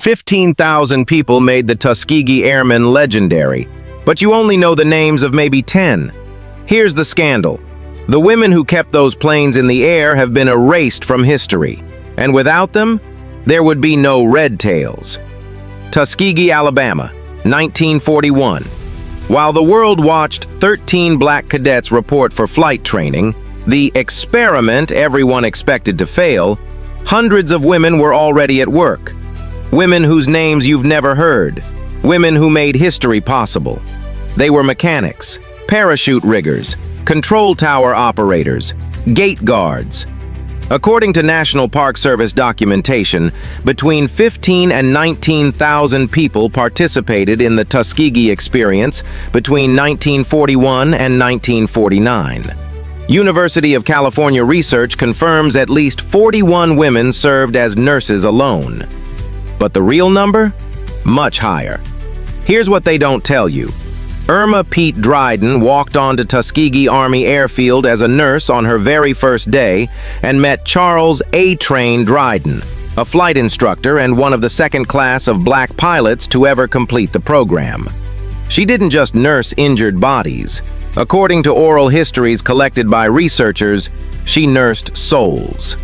15,000 people made the Tuskegee Airmen legendary, but you only know the names of maybe 10. Here's the scandal. The women who kept those planes in the air have been erased from history, and without them, there would be no Red Tails. Tuskegee, Alabama, 1941. While the world watched 13 black cadets report for flight training, the experiment everyone expected to fail, hundreds of women were already at work. Women whose names you've never heard. Women who made history possible. They were mechanics, parachute riggers, control tower operators, gate guards. According to National Park Service documentation, between 15 and 19,000 people participated in the Tuskegee experience between 1941 and 1949. University of California research confirms at least 41 women served as nurses alone. But the real number? Much higher. Here's what they don't tell you. Irma Dryden walked onto Tuskegee Army Airfield as a nurse on her very first day and met Charles A-Train Dryden, a flight instructor and one of the second class of black pilots to ever complete the program. She didn't just nurse injured bodies. According to oral histories collected by researchers, she nursed souls.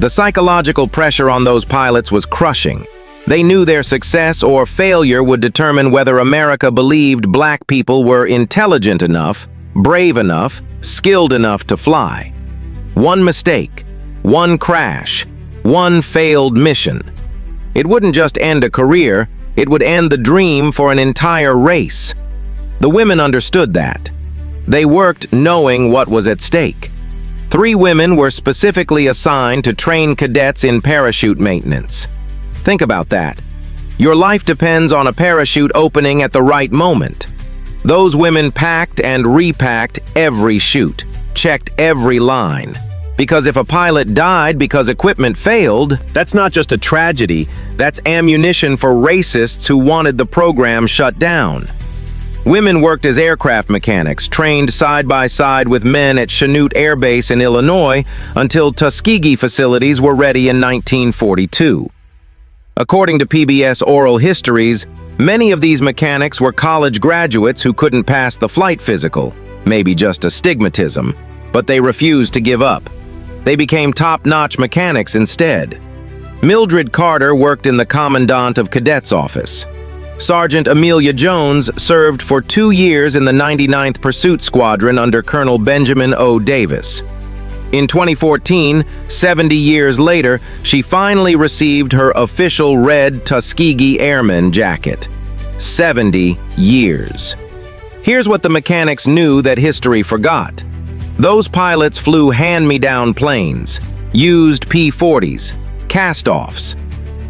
The psychological pressure on those pilots was crushing. They knew their success or failure would determine whether America believed black people were intelligent enough, brave enough, skilled enough to fly. One mistake, one crash, one failed mission. It wouldn't just end a career, it would end the dream for an entire race. The women understood that. They worked knowing what was at stake. 3 women were specifically assigned to train cadets in parachute maintenance. Think about that. Your life depends on a parachute opening at the right moment. Those women packed and repacked every chute, checked every line. Because if a pilot died because equipment failed, that's not just a tragedy, that's ammunition for racists who wanted the program shut down. Women worked as aircraft mechanics, trained side by side with men at Chanute Air Base in Illinois until Tuskegee facilities were ready in 1942. According to PBS Oral Histories, many of these mechanics were college graduates who couldn't pass the flight physical, maybe just astigmatism, but they refused to give up. They became top-notch mechanics instead. Mildred Carter worked in the Commandant of Cadets office. Sergeant Amelia Jones served for 2 years in the 99th Pursuit Squadron under Colonel Benjamin O. Davis. In 2014, 70 years later, she finally received her official red Tuskegee Airmen jacket. 70 years. Here's what the mechanics knew that history forgot. Those pilots flew hand-me-down planes, used P-40s, cast-offs.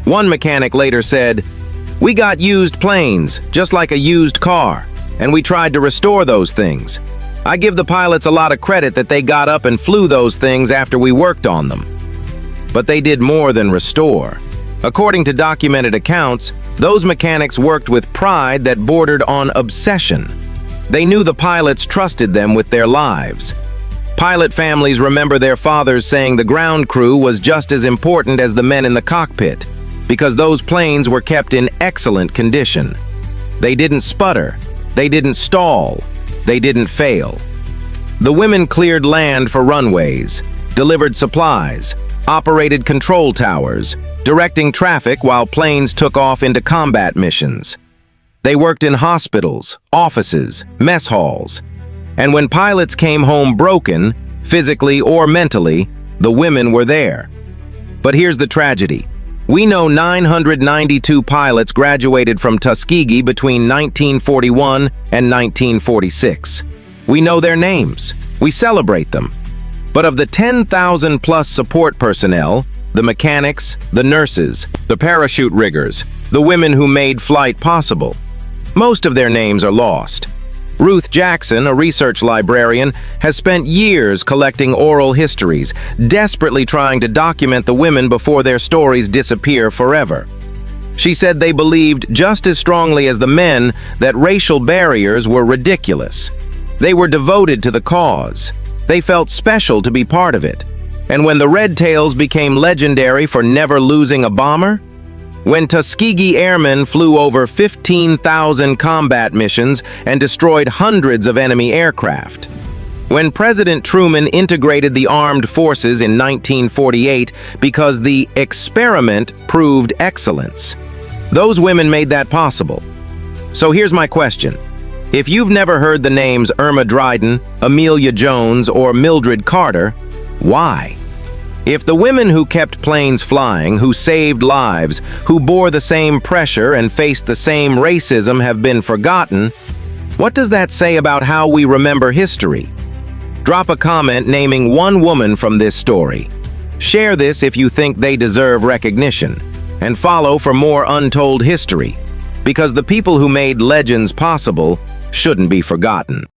One mechanic later said, "We got used planes, just like a used car, and we tried to restore those things. I give the pilots a lot of credit that they got up and flew those things after we worked on them." But they did more than restore. According to documented accounts, those mechanics worked with pride that bordered on obsession. They knew the pilots trusted them with their lives. Pilot families remember their fathers saying the ground crew was just as important as the men in the cockpit, because those planes were kept in excellent condition. They didn't sputter, they didn't stall, they didn't fail. The women cleared land for runways, delivered supplies, operated control towers, directing traffic while planes took off into combat missions. They worked in hospitals, offices, mess halls. And when pilots came home broken, physically or mentally, the women were there. But here's the tragedy. We know 992 pilots graduated from Tuskegee between 1941 and 1946. We know their names. We celebrate them. But of the 10,000 plus support personnel, the mechanics, the nurses, the parachute riggers, the women who made flight possible, most of their names are lost. Ruth Jackson, a research librarian, has spent years collecting oral histories, desperately trying to document the women before their stories disappear forever. She said they believed just as strongly as the men that racial barriers were ridiculous. They were devoted to the cause. They felt special to be part of it. And when the Red Tails became legendary for never losing a bomber, When Tuskegee Airmen flew over 15,000 combat missions and destroyed hundreds of enemy aircraft. When President Truman integrated the armed forces in 1948 because the experiment proved excellence. Those women made that possible. So here's my question. If you've never heard the names Irma Dryden, Amelia Jones, or Mildred Carter, why? If the women who kept planes flying, who saved lives, who bore the same pressure and faced the same racism have been forgotten, what does that say about how we remember history? Drop a comment naming one woman from this story. Share this if you think they deserve recognition. And follow for more untold history, because the people who made legends possible shouldn't be forgotten.